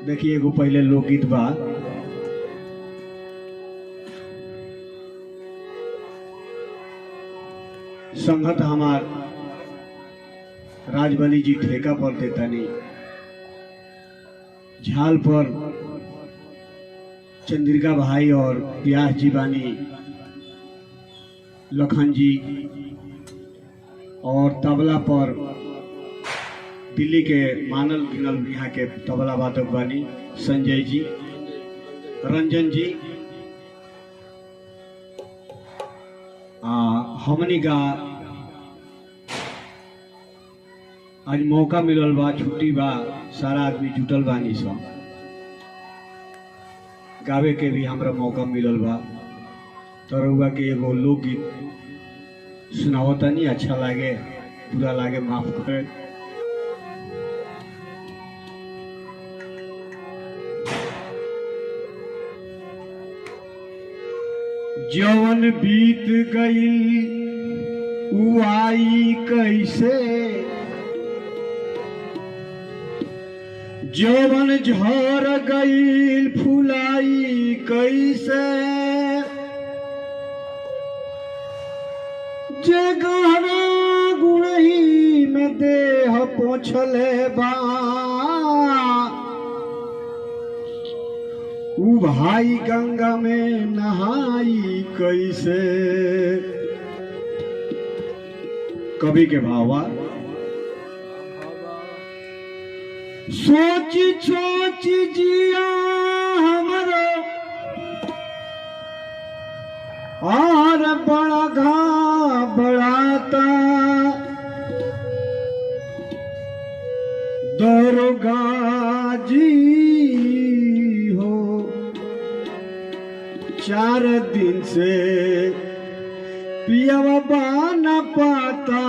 देखिए एगो पहले लोकगीत बा। संगत हमार राजबली जी ठेका पर देतानी, झाल पर चंद्रिका भाई और व्यास जी बानी, लखन जी, और तबला पर दिल्ली के मानल गिनल यहाँ के तबला वादक बानी संजय जी, रंजन जी। हमनी का आज मौका मिलल बा, छुट्टी बा, सारा आदमी जुटल बानी सब, गावे के भी हमरा मौका मिलल बा। तो रउआ के एगो लोकगीत सुनावतानी, अच्छा लागे बुरा लागे माफ करे। जवन बीत गई उ आई कैसे, जवन झर गई फुलाई कैसे, जे गहरा गुणही में देह पोछले बा, उ भाई गंगा में नहाई कैसे। कवि के भावा, सोच सोच जिया हमरो और बड़ा घबराता, दरोगा जी हो 4 दिन से पियवा न पाता,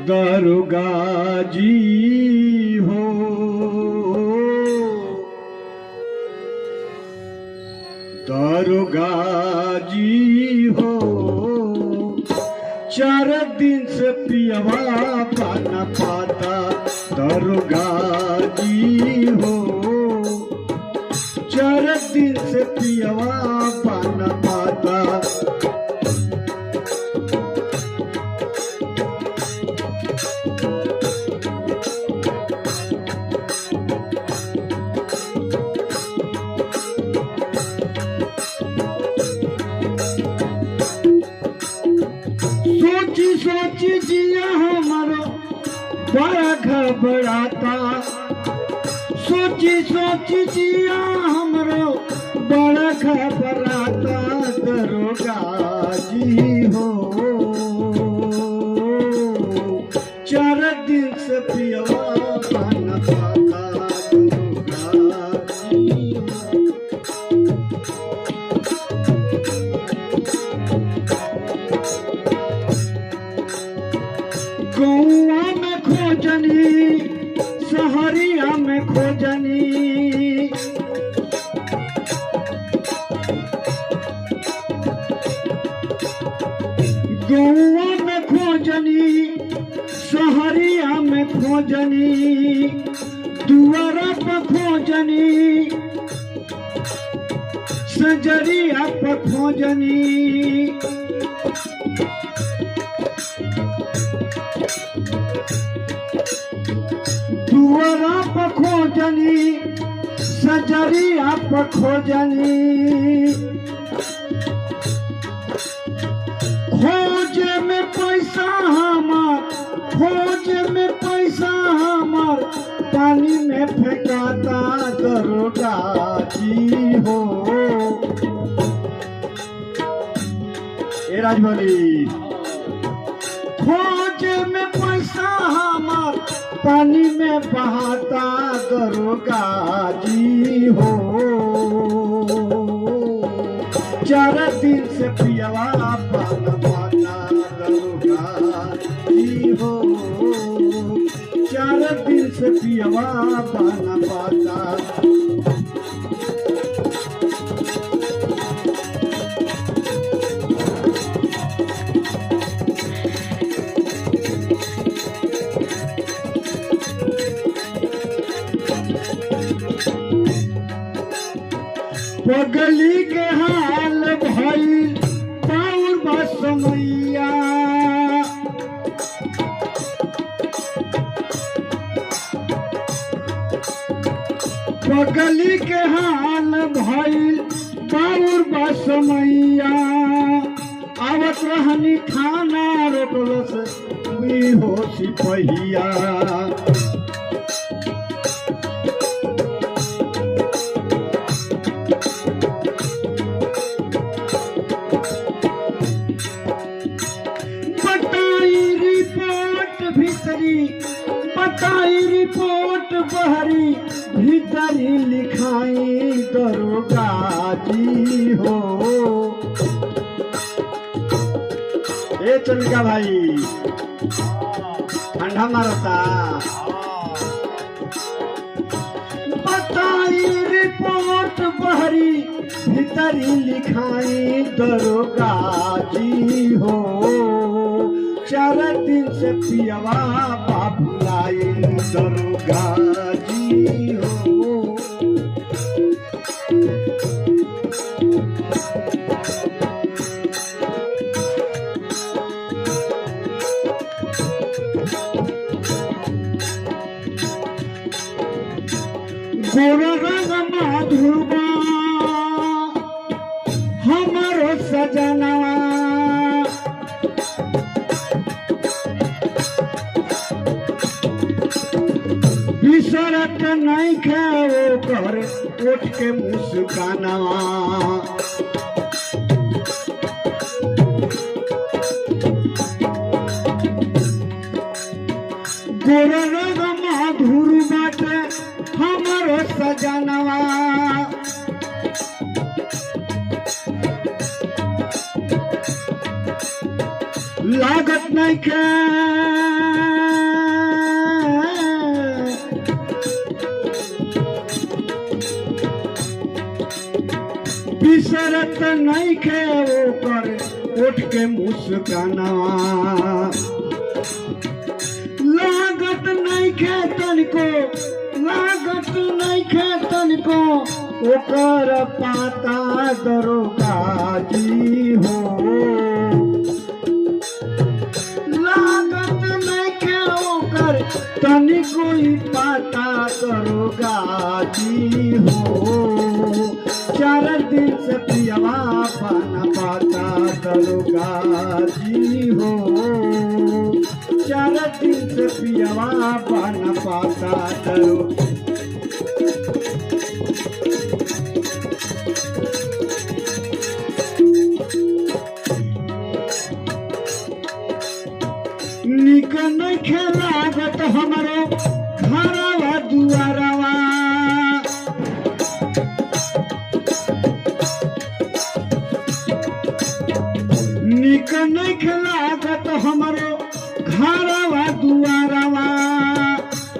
दरोगा जी हो, दरोगा जी हो, 4 दिन से पियवा न पाता, दरोगा जी हो, 4 दिन से पियवा न पाता। सोची सोची जिया हमारो बड़ा घबराता, सोची सोची जिया हमरो बड़ा घबराता, दरोगा जी हो 4 दिन से पियवा न पाता, दरोगा जी हो। गौआ में खोजनी, सहरिया में खोजनी, गौआ में खोजनी, सहरिया में खोजनी, दुआरा पर खोजनी, सजरिया पर खोजनी, दुआरा पर खोजनी, सजरिया पर खोजनी, खोज में पैसा हमार, खोज में पैसा हमार पानी में फेंकाता, दरोगा जी हो। ए राजबली, खोज में पैसा हमार पानी में बहाता, दरोगा जी हो 4 दिन से पियवा न पाता, दरोगा जी हो 4 दिन से पियवा न पाता। पगली के हाल भइल पाउर बसमैया पगली के हाल भइल पाउर बसमैया आवत रहनी थाना रोकलस मी हो सिपहिया बताई रिपोर्ट बहरी भीतरी लिखाई दरोगा जी हो। ए चंद्रिका भाई ठंडा मारता बताई रिपोर्ट बहरी भीतरी लिखाई दरोगा जी हो। 4 दिन से पियवा बाबुलाई दरोगा जी हो। गोरा माधुबा हमारो सजनवा बिसरत नहीं खाओ कर उठ के मुस्कानवा गोरा रंग माधुर बाटे हमारो सजनवा लागत नहीं के बिसरत नहीं खे ओकर उठ के मुस्कानवा लागत नहीं खे तनिको लागत नहीं खे तनिको ओकर पाता दरोगा जी हो। लागत नहीं खे ओकर तनिको ही पाता दरोगा जी हो। 4 दिन से पियवा पाना पाता दरोगा जी हो। 4 दिन से पियवा पाना पाता दरोगा निकन खेलागत हमारो घरवा दुआरवा निकन खेलागत हमारो घरवा दुआरवा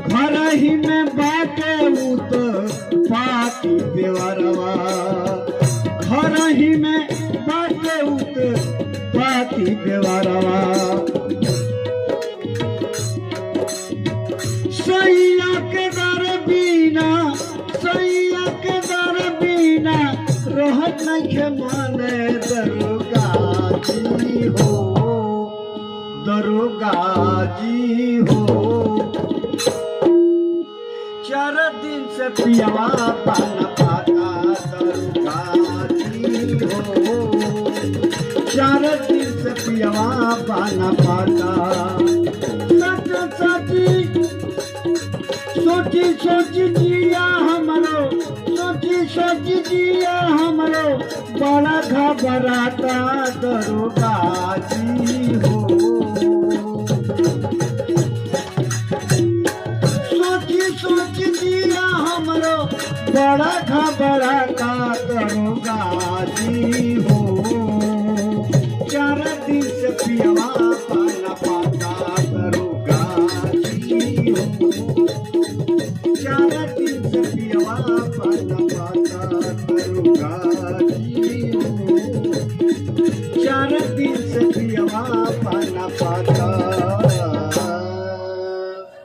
घर ही में बाटे उत पाती देवरवा घर ही में बाटे उत पाती देवरवा सैया के दर बिना रहत नहीं माने दरोगा जी हो। दरोगा जी हो 4 दिन से पियवा पाना पाता दरोगा जी हो। 4 दिन से पियवा पाना पाता सच सची सोची जिया हमरो सोची जिया हमरो बड़ा घबराता दरोगा जी हो। सोची जिया हमरो बड़ा घबराता दरोगा जी हो। 4 दिन से पियवा पाना पाता दरोगा जी हो। 4 दिन से पियवा